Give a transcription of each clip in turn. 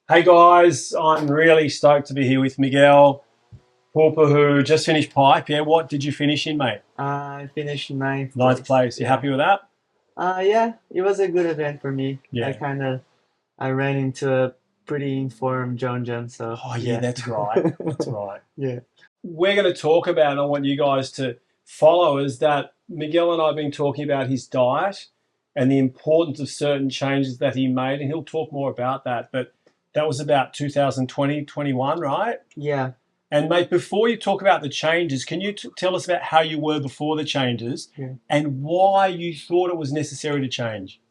Hey guys, I'm really stoked to be here with Miguel Pupo, who just finished pipe. Yeah, what did you finish in, mate? I finished ninth Ninth place. place. You Yeah. happy with that? Yeah, it was a good event for me. I Yeah. kind of I ran into a pretty informed John John, so Oh, yeah, yeah. that's right. That's right. Yeah. We're going to talk about, and I want you guys to follow, is that Miguel and I have been talking about his diet and the importance of certain changes that he made, and he'll talk more about that. But that was about 2020, 21, right? Yeah. And mate, before you talk about the changes, can you tell us about how you were before the changes Yeah. and why you thought it was necessary to change?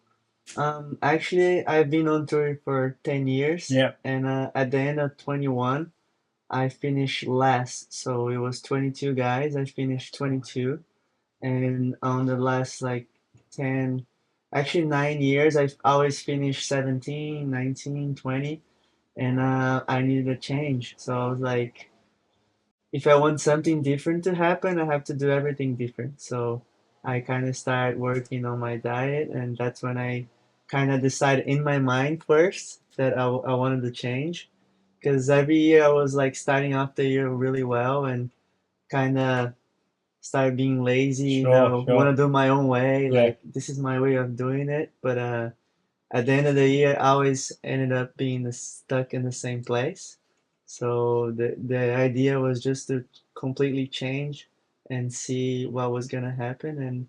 Actually, I've been on tour for 10 years, Yeah, and at the end of 21, I finished last. So it was 22 guys. I finished 22, and on the last like 10, actually 9 years, I've always finished 17, 19, 20. And I needed a change. So I was like, if I want something different to happen, I have to do everything different. So I kind of started working on my diet, and that's when I kind of decided in my mind first that I wanted to change. Because every year I was like starting off the year really well and kind of started being lazy, sure, want sure. to do my own way. Yeah, Like, this is my way of doing it. But at the end of the year, I always ended up being stuck in the same place. So the idea was just to completely change and see what was gonna happen. And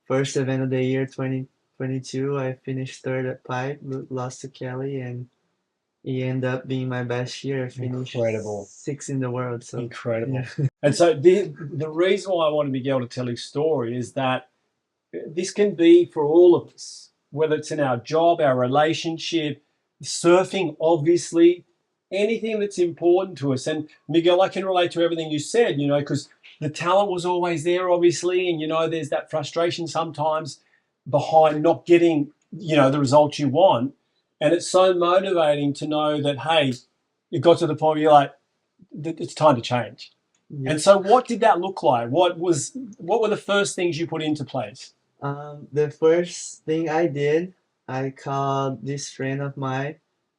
first event of the year, 2022, I finished third at Pipe, lost to Kelly, and he ended up being my best year. I finished incredible, sixth in the world. So yeah, incredible. And so the reason why I wanted Miguel to tell his story is that this can be for all of us, whether it's in our job, our relationship, surfing, obviously, anything that's important to us. And Miguel, I can relate to everything you said, because the talent was always there, obviously. And, there's that frustration sometimes behind not getting, the results you want. And it's so motivating to know that, hey, you got to the point where you're like, it's time to change. yeah. And so what did that look like? What were the first things you put into place? The first thing I did, I called this friend of mine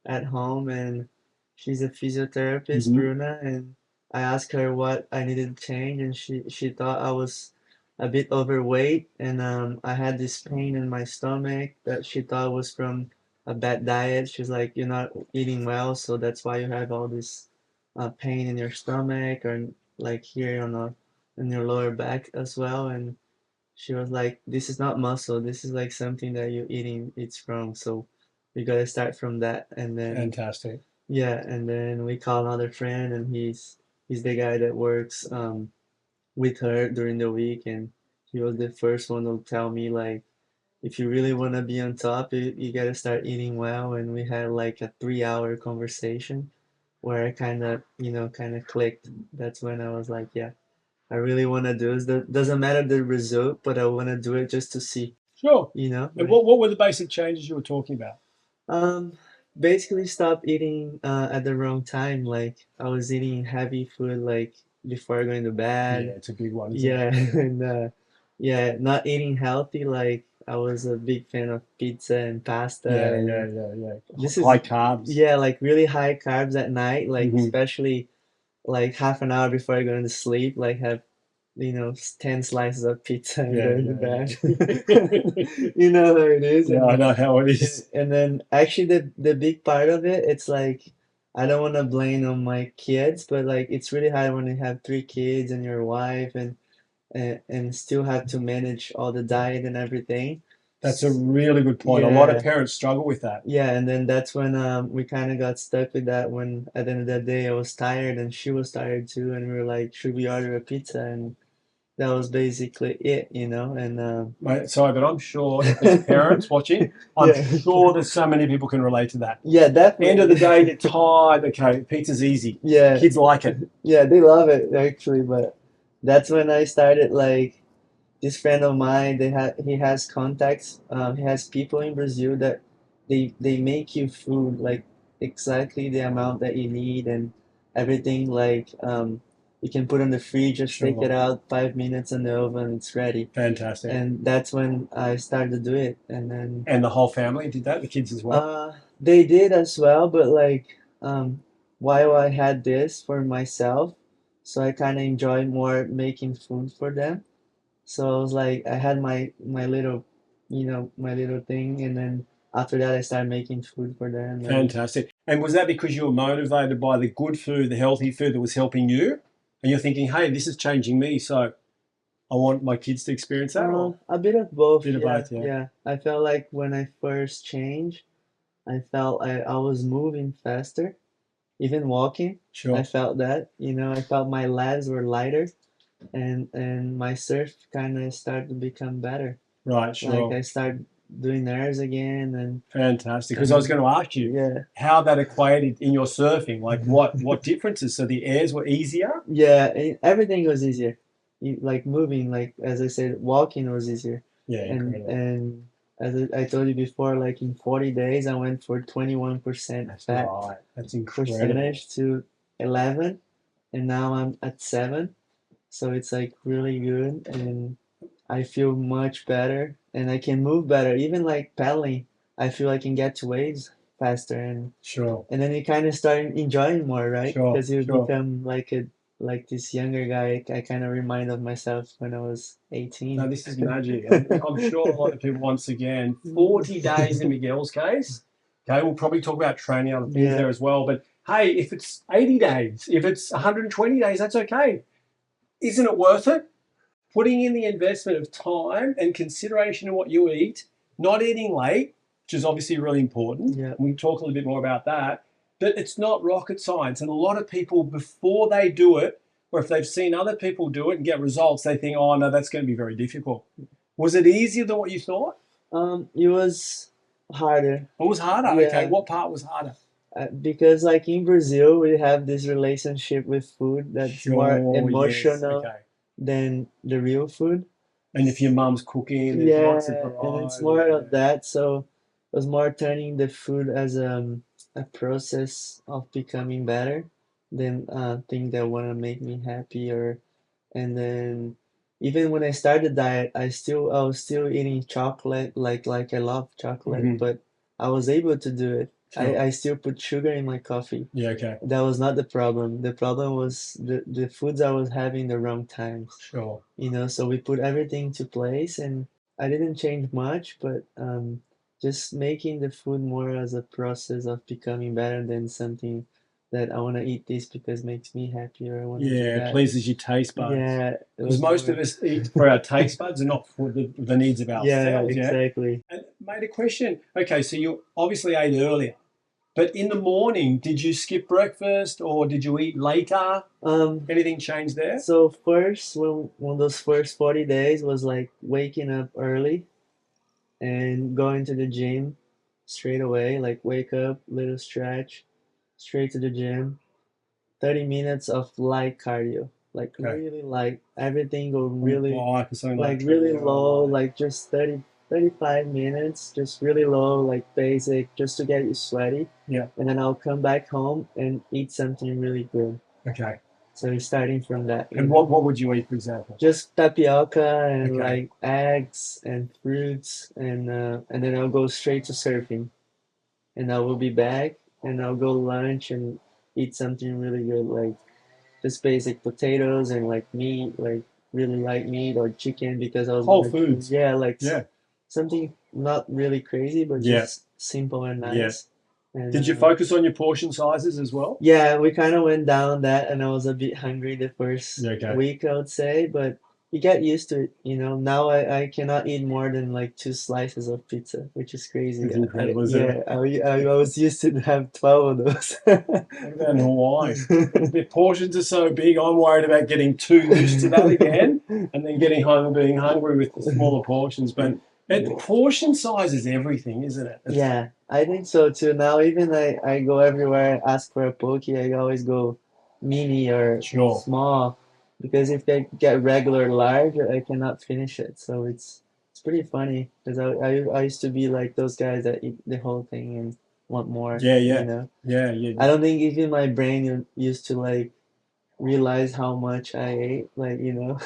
at home, and she's a physiotherapist, Mm-hmm. Bruna, and I asked her what I needed to change, and she thought I was a bit overweight, and I had this pain in my stomach that she thought was from a bad diet. She's like, "You're not eating well, so that's why you have all this pain in your stomach, or like here on in your lower back as well." And she was like, "This is not muscle. This is like something that you're eating. It's wrong. So we gotta start from that." And then Fantastic. yeah, and then we call another friend, and he's the guy that works with her during the week, and he was the first one to tell me like, if you really wanna be on top, you gotta start eating well. And we had like a 3 hour conversation where I kind of clicked. That's when I was like, yeah, I really want to do is that doesn't matter the result, but I want to do it just to see, Sure. And like what were the basic changes you were talking about? um basically stop eating at the wrong time. Like I was eating heavy food like before going to Yeah, bed. it's a big one, isn't Yeah, it? and yeah, not eating healthy. Like I was a big fan of pizza and pasta, Yeah, yeah, and yeah, yeah. this is High carbs. yeah, like really high carbs at night, like Hmm. especially like half an hour before going to sleep, like have 10 slices of pizza and Yeah, going to yeah, bed. yeah. You know how it is. Yeah, I know how it is. And then actually the big part of it, it's like I don't want to blame on my kids, but like it's really hard when you have three kids and your wife and still have to manage all the diet and everything. That's a really good point. A lot of Yeah. parents struggle with that. Yeah, and then that's when we kind of got stuck with that when at the end of the day I was tired and she was tired too, and we were like, should we order a pizza? And that was basically it. And Mate, sorry, but I'm sure if there's parents watching, I'm yeah, sure that so many people can relate to that. yeah, End of the day, definitely. you're tired. Okay, pizza's easy. Yeah, Kids like it. yeah, they love it actually, but that's when I started like this friend of mine. He has contacts. He has people in Brazil that they make you food like exactly the amount that you need and everything. Like you can put in the fridge, just take it Sure. out, 5 minutes in the oven, it's ready. Fantastic. And that's when I started to do it. And then And the whole family did that, the kids as well. They did as well, but like while I had this for myself, so I kind of enjoyed more making food for them. So I was like, I had my little, my little thing, and then after that, I started making food for them, and Fantastic. And was that because you were motivated by the good food, the healthy food that was helping you? And you're thinking, hey, this is changing me, so I want my kids to experience that, or a bit of a both. bit of Yeah, both? Yeah, yeah. I felt like when I first changed, I felt I was moving faster, even walking. I sure. felt that, I felt my legs were lighter, and my surf kind of started to become better. Right, Like sure. I started doing theirs again, Fantastic. Because I was and going to ask you yeah, how that equated in your surfing, like what differences? So the airs were easier? yeah, everything was easier. Like moving, like as I said, walking was easier, Yeah, incredible. and as I told you before, like in 40 days, I went for 21% That's fat right. That's incredible. percentage to 11, and now I'm at 7. So it's like really good, and I feel much better, and I can move better. Even like paddling, I feel I can get to waves faster, Sure, and then you kind of start enjoying more, right? sure, Because you sure. become like this younger guy. I kind of remind of myself when I was No, 18. this is magic. I'm sure a lot of people, once again, 40 days in Miguel's case. Okay, we'll probably talk about training, other things Yeah, there as well. But hey, if it's 80 days, if it's 120 days, that's okay. Isn't it worth it? Putting in the investment of time and consideration in what you eat, not eating late, which is obviously really important. yeah, We can talk a little bit more about that. But it's not rocket science. And a lot of people, before they do it, or if they've seen other people do it and get results, they think, oh, no, that's going to be very difficult. Was it easier than what you thought? it was harder. Or was harder? Okay, Yeah, what part was harder? because like in Brazil, we have this relationship with food that's more Sure, yes, emotional okay. than the real food. And if your mum's cooking, there's lots of Yeah, and it's variety. more Yeah, of that. So it was more turning the food as a process of becoming better than thing that wanna make me happy or and then even when I started diet, I was still eating chocolate like I love chocolate, hmm, but I was able to do it. sure. I still put sugar in my coffee. Yeah, okay, That was not the problem. The problem was the foods I was having the wrong times. sure. So we put everything to place, and I didn't change much, but just making the food more as a process of becoming better than something that I want to eat this because it makes me happy or I want to do Yeah, it that. pleases your taste buds. Yeah, it Because was most of more. us eat for our taste buds and not for the needs of Yeah, ourselves, yeah? exactly. And made a question. Okay, so you obviously ate earlier, but in the morning, did you skip breakfast or did you eat later? Um, Anything changed there? so first, when those first 40 days was like waking up early and going to the gym straight away, like wake up, little stretch, straight to the gym, 30 minutes of light cardio, like Okay. really light. Everything go On the really, bike or something like like a really treadmill, low, like, like just 35 minutes, just really low, like basic, just to get you sweaty. yeah, And then I'll come back home and eat something really good. okay. So you're starting from that, And what would you eat, for example? just tapioca and Okay. like eggs and fruits, and then I'll go straight to surfing. And I will be back and I'll go lunch and eat something really good, like just basic potatoes and like meat, like really light meat or chicken because I was Whole gonna, foods. yeah, like Yeah, something not really crazy, but yeah, just simple and yeah. nice. And Did you focus on your portion sizes as well? yeah, we kind of went down that, and I was a bit hungry the first Yeah, okay. week, I would say, but you get used to it. Now I cannot eat more than like 2 slices of pizza, which is crazy. It's incredible, isn't it? I was used to have 12 of those. What about in Hawaii? The portions are so big, I'm worried about getting too used to that again and then getting home and being hungry with the smaller portions. But portion size is everything, isn't it? It's, Yeah, I think so too. Now even I go everywhere, I ask for a poke, I always go mini or sure. small because if I get regular large, I cannot finish it. So it's pretty funny because I used to be like those guys that eat the whole thing and want more, Yeah, you yeah, know. yeah, yeah. I don't think even my brain used to like realize how much I ate, like, Well,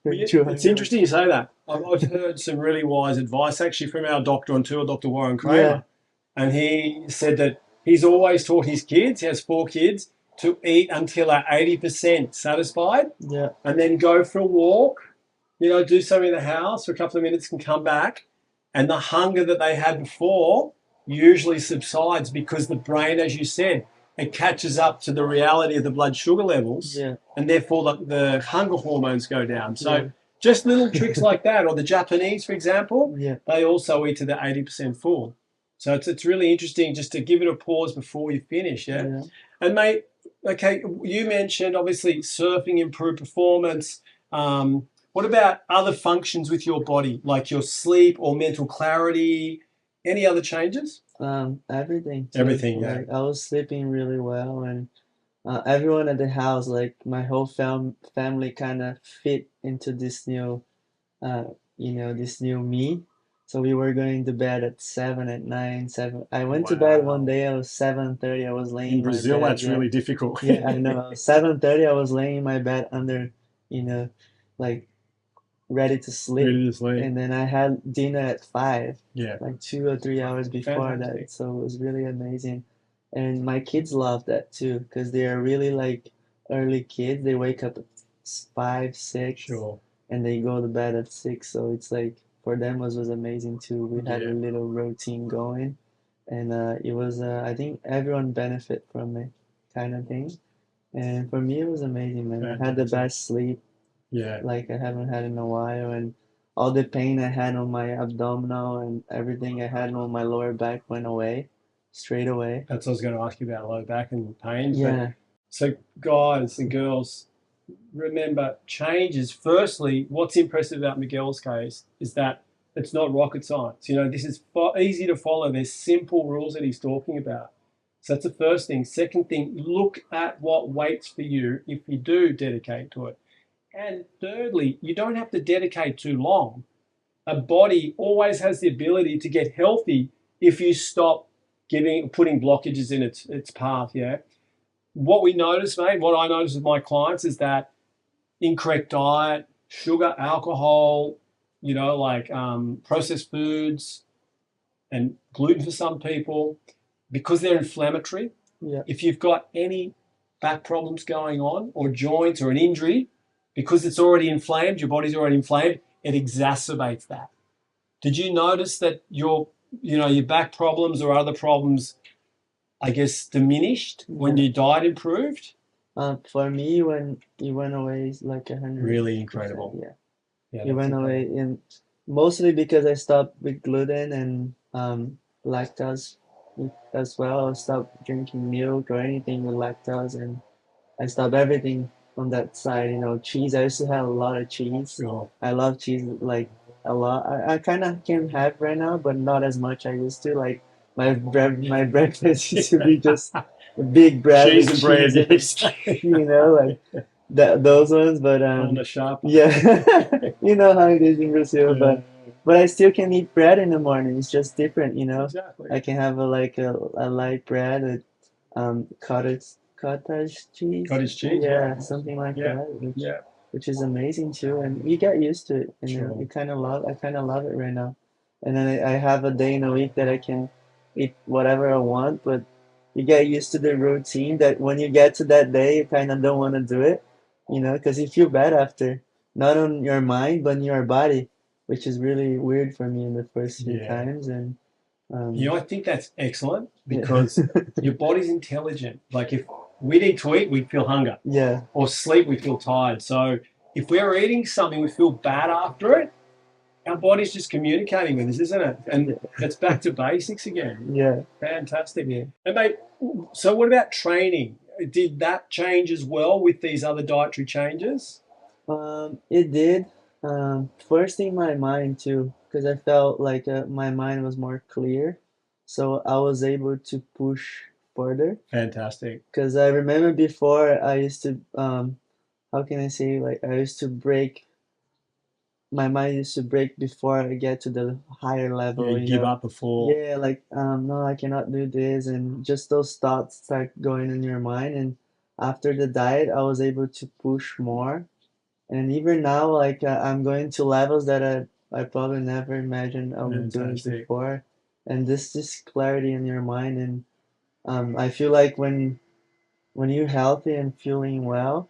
when too it's hungry. interesting you say that. I've heard some really wise advice actually from our doctor on tour, Dr. Warren Yeah, Kramer. And he said that he's always taught his kids, he has 4 kids, to eat until they're 80% satisfied Yeah. and then go for a walk, do something in the house for a couple of minutes and come back. And the hunger that they had before usually subsides because the brain, as you said, it catches up to the reality of the blood sugar levels, Yeah. and therefore the hunger hormones go down. So Yeah. just little tricks like that. Or the Japanese, for example, Yeah. they also eat to the 80% full. So it's really interesting just to give it a pause before you finish. Yeah. Yeah. And mate, okay, you mentioned obviously surfing improved performance. What about other functions with your body, like your sleep or mental clarity? Any other changes? Everything too. Everything, yeah. Like I was sleeping really well, and everyone at the house, like my whole family, kind of fit into this new, uh, this new me. So we were going to bed at 7, at 9, 7. I went to bed one Wow. day. I was 7:30. I was laying In in my Brazil, bed. that's Yeah, really difficult. yeah, I know. 7:30. I was laying in my bed under, you know, like ready to sleep. Ready to sleep. And then I had dinner at 5, Yeah. like 2 or 3 hours before Fantastic. that. So it was really amazing. And my kids love that too, because they are really like early kids. They wake up at 5, 6, Sure. and they go to bed at 6. So it's like for them was amazing too. We had a Yeah. little routine going, and it was I think everyone benefit from it, kind of thing. And for me, it was amazing, man. I had the Fantastic. best sleep Yeah. like I haven't had in a while, and all the pain I had on my abdominal and everything I had on my lower back went away straight away. That's what I was going to ask you about low back and pain. But Yeah, so, guys and girls, remember changes. Firstly, what's impressive about Miguel's case is that it's not rocket science. This is easy to follow. There's simple rules that he's talking about. So that's the first thing. Second thing, look at what waits for you if you do dedicate to it. And thirdly, you don't have to dedicate too long. A body always has the ability to get healthy if you stop putting blockages in its path. Yeah. What we notice, mate, what I notice with my clients is that incorrect diet, sugar, alcohol, like processed foods and gluten for some people, because they're inflammatory. yeah, If you've got any back problems going on or joints or an injury, because it's already inflamed, your body's already inflamed, it exacerbates that. Did you notice that your back problems or other problems, I guess, diminished when yeah. your diet improved? For me, when he went away, it's like 100%. Really incredible. Yeah, Yeah, he that's went away, incredible. and mostly because I stopped with gluten and lactose as well. I stopped drinking milk or anything with lactose, and I stopped everything on that side. Cheese. I used to have a lot of cheese. Sure. I love cheese like a lot. I kind of can have right now, but not as much I used to. Like my breakfast used to be just a big bread Cheese with and bread, cheese yes. like those ones. But On the sharp. yeah, you know how it is in Brazil. Yeah, But I still can eat bread in the morning. It's just different. exactly. I can have a light bread with cottage cheese. Cottage cheese, Yeah, something like yeah, that, yeah, which is amazing too. And you get used to it, and sure. you kind of love. I kind of love it right now. And then I have a day in a week that I can eat whatever I want, but you get used to the routine that when you get to that day, you kind of don't want to do it, because you feel bad after, not on your mind, but in your body, which is really weird for me in the first few Yeah. times. And um, I think that's excellent yeah, because your body's intelligent. Like if we need to eat, we feel hunger, yeah, or sleep, we feel tired. So if we're eating something, we feel bad after it. Our body's just communicating with us, isn't it? And it's back to basics again. yeah, Fantastic. yeah. And mate, so what about training? Did that change as well with these other dietary changes? It did. First in my mind too, because I felt like my mind was more clear, so I was able to push further. Fantastic. Because I remember before I used to, how can I say, like I used to break, my mind used to break before I get to the higher level, You give up before. Yeah, like no, I cannot do this, and just those thoughts start going in your mind. And after the diet, I was able to push more, and even now, like I'm going to levels that I probably never imagined I would do it Fantastic. before. and this clarity in your mind. And I feel like when you're healthy and feeling well,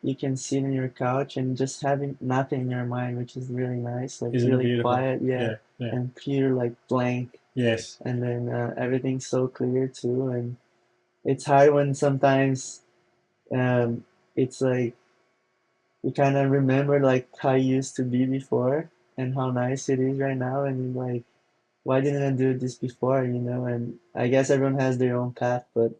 you can sit on your couch and just having nothing in your mind, which is really nice, like Isn't it really beautiful? quiet, yeah, Yeah, yeah. and pure like blank, Yes. and then everything's so clear too. And it's hard when sometimes um, it's like you kind of remember like how you used to be before and how nice it is right now, and you're like, why didn't I do this before, you know? And I guess everyone has their own path, but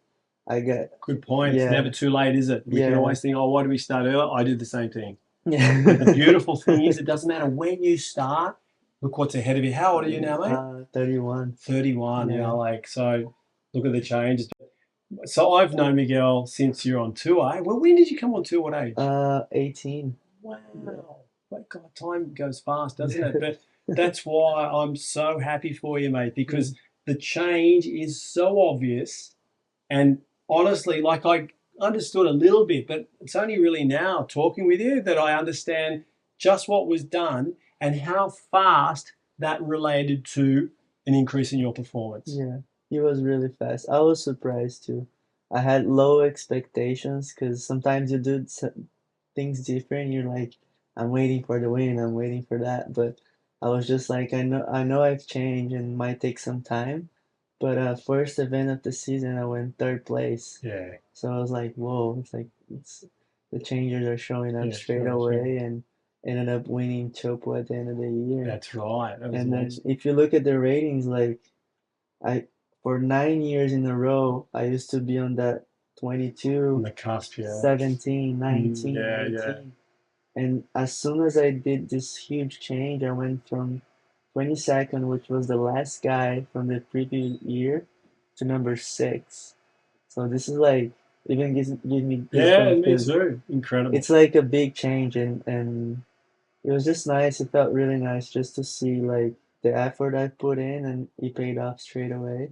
I get, Good point. It's never yeah, too late, is it? We can yeah, always think, oh, why do we start early? I did the same thing. But the yeah. beautiful thing is, it doesn't matter when you start. Look what's ahead of you. How old are you now, mate? 31. 31. Yeah. Like, so look at the changes. So I've known Miguel since you're on tour. Well, when did you come on tour? What age? 18. Wow. Yeah. My God, time goes fast, doesn't it? But that's why I'm so happy for you, mate, Yeah. because the change is so obvious. And honestly, like I understood a little bit, but it's only really now talking with you that I understand just what was done and how fast that related to an increase in your performance. Yeah, he was really fast. I was surprised too. I had low expectations because sometimes you do things different. You're like, I'm waiting for the win, I'm waiting for that. But I was just like, I know I've changed and might take some time. But first event of the season, I went third place. Yeah, So I was like, whoa, it's like it's the changes are showing up yeah, straight sure, sure. away, and ended up winning Chopo at the end of the year. That's right. That was And then awesome. if you look at the ratings, like I for 9 years in a row, I used to be on that On 22, the cusp, yeah. 17, Mm, 19, yeah, yeah. 18. And as soon as I did this huge change, I went from 22nd, which was the last guy from the previous year, to number 6. So this is like even gives me Yeah, goosebumps me because too. Incredible. it's like a big change, and it was just nice. It felt really nice just to see like the effort I put in and it paid off straight away.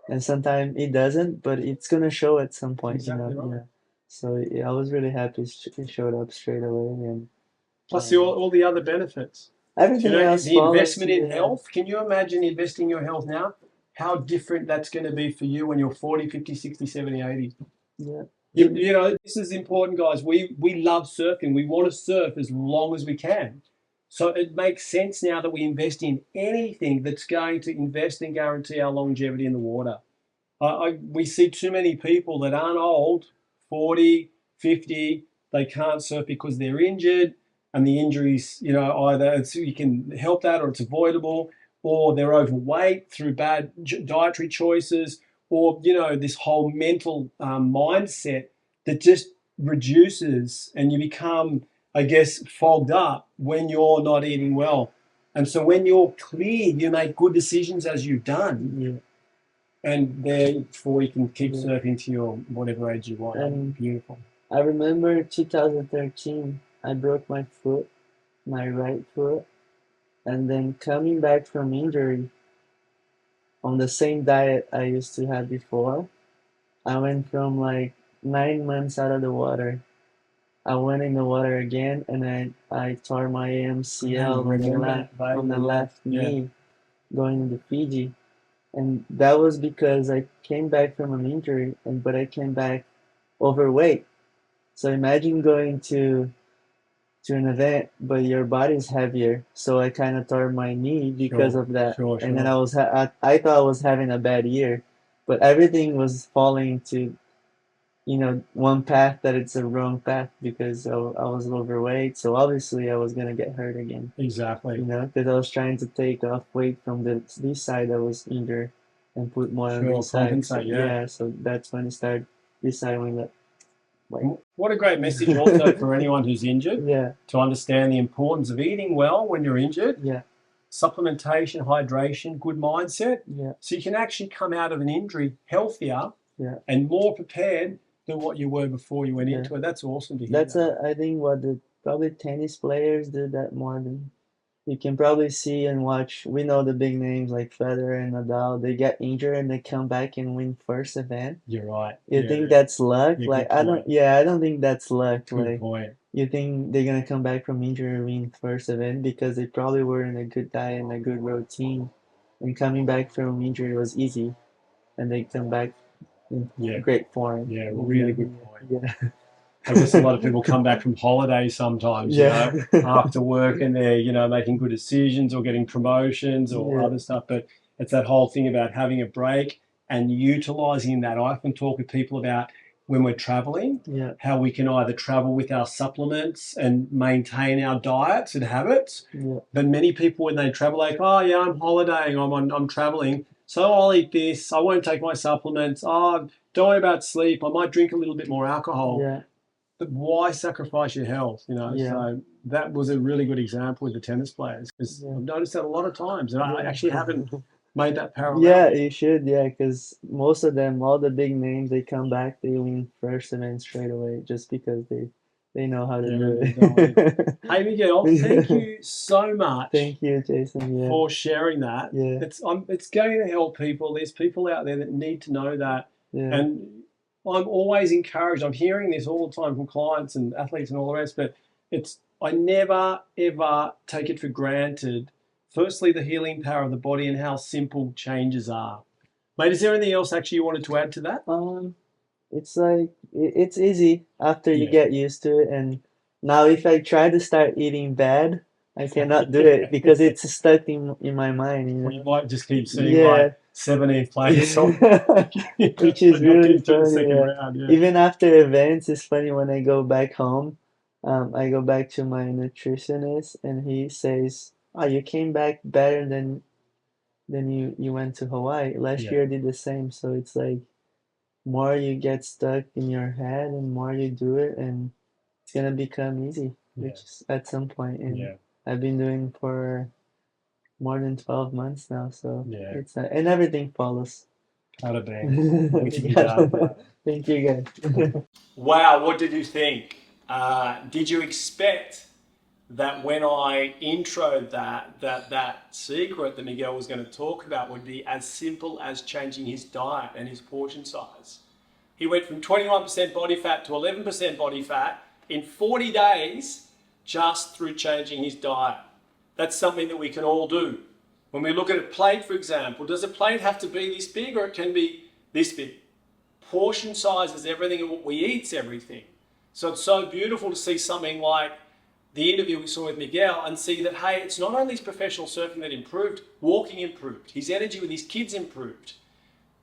And sometimes it doesn't, but it's gonna show at some point, you Exactly know. right. Yeah. So yeah, I was really happy it showed up straight away, and Plus um, all the other benefits. Do you everything know else the follows. investment in Yeah, health? Can you imagine investing in your health now? How different that's going to be for you when you're 40, 50, 60, 70, 80. yeah, You know, this is important, guys. We love surfing. We want to surf as long as we can. So it makes sense now that we invest in anything that's going to invest and guarantee our longevity in the water. We see too many people that aren't old, 40, 50, they can't surf because they're injured, and the injuries, you know, either you can help that or it's avoidable, or they're overweight through bad dietary choices, or, you know, this whole mental mindset that just reduces and you become, I guess, fogged up when you're not eating well. And so when you're clear, you make good decisions as you've done, yeah, and therefore you can keep yeah. surfing to your whatever age you want. And Beautiful. I remember 2013, I broke my foot, my right foot, and then coming back from injury on the same diet I used to have before. I went from like 9 months out of the water. I went in the water again, and I tore my I AMCL on the remember left that on the vaguely. Yeah, left yeah. knee going to Fiji, and that was because I came back from an injury, and but I came back overweight. So imagine going to an event, but your body's heavier. So I kind of tore my knee because Sure, of that. sure, And then sure. I thought I was having a bad year, but everything was falling to, one path that it's a wrong path because I was overweight. So obviously I was gonna get hurt again, Exactly. because I was trying to take off weight from this side that was injured and put more on Sure, this side. So compensate. Yeah. yeah, so that's when it started. This side went up, like, What a great message also for anyone who's injured yeah, to understand the importance of eating well when you're injured, yeah, supplementation, hydration, good mindset. yeah, So you can actually come out of an injury healthier yeah, and more prepared than what you were before you went yeah. into it. That's awesome to hear That's that, mate. I think what the probably tennis players do that more than you can probably see and watch. We know the big names like Federer and Nadal. They get injured and they come back and win first event. You're right. You Yeah, think yeah. that's luck? Yeah, Like good I don't. point. Yeah, I don't think that's luck. Good Like point. you think they're gonna come back from injury and win first event because they probably were in a good diet and a good routine, and coming back from injury was easy, and they come back in Yeah, great form. yeah, And really then, good point. yeah, I guess a lot of people come back from holiday sometimes, yeah, after work, and they're, making good decisions or getting promotions or yeah, other stuff. But it's that whole thing about having a break and utilizing that. I often talk with people about when we're traveling, yeah, how we can either travel with our supplements and maintain our diets and habits. yeah, But many people, when they travel, like, oh yeah, I'm holidaying, I'm traveling, so I'll eat this. I won't take my supplements. Oh, don't worry about sleep. I might drink a little bit more alcohol, yeah, but why sacrifice your health? yeah, So that was a really good example with the tennis players, because yeah, I've noticed that a lot of times, and I actually haven't yeah. made that Yeah, parallel. you should, yeah, because most of them, all the big names, they come back, they win first event straight away just because they know how to Yeah, do really dominant. it. Hey Miguel, thank you so much Thank you, Jason. Yeah, for sharing that. yeah, It's going to help people. There's people out there that need to know that, yeah, and I'm always encouraged. I'm hearing this all the time from clients and athletes and all the rest, but I never ever take it for granted. Firstly, the healing power of the body and how simple changes are. Mate, is there anything else actually you wanted to add to that? um, it's like it's easy after you Yeah. get used to it. And now, if I try to start eating bad, I cannot do it because it's stuck in my mind, you Well, you know? might just keep seeing Yeah. like 17th place or Which but is not really getting to the funny, second yeah. round. Yeah. Even after events, it's funny when I go back home, I go back to my nutritionist and he says, "Oh, you came back better than you went to Hawaii. Last Yeah. year I did the same." So it's like more you get stuck in your head and more you do it and it's gonna become easy, Yeah. which is at some point. And Yeah. I've been doing for more than 12 months now, so Yeah. it's and everything follows. Kind of bang. Way to be done, Yeah. brother. Thank you guys. Wow, what did you think? Did you expect that when I introed that secret that Miguel was going to talk about would be as simple as changing his diet and his portion size? He went from 21% body fat to 11% body fat in 40 days just through changing his diet. That's something that we can all do. When we look at a plate, for example, does a plate have to be this big, or it can be this big? Portion size is everything, and what we eat's everything. So it's so beautiful to see something like the interview we saw with Miguel and see that, hey, it's not only his professional surfing that improved, walking improved, his energy with his kids improved.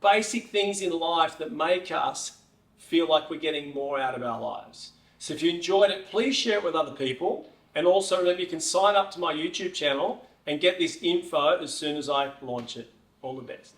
Basic things in life that make us feel like we're getting more out of our lives. So if you enjoyed it, please share it with other people. And also remember, you can sign up to my YouTube channel and get this info as soon as I launch it. All the best.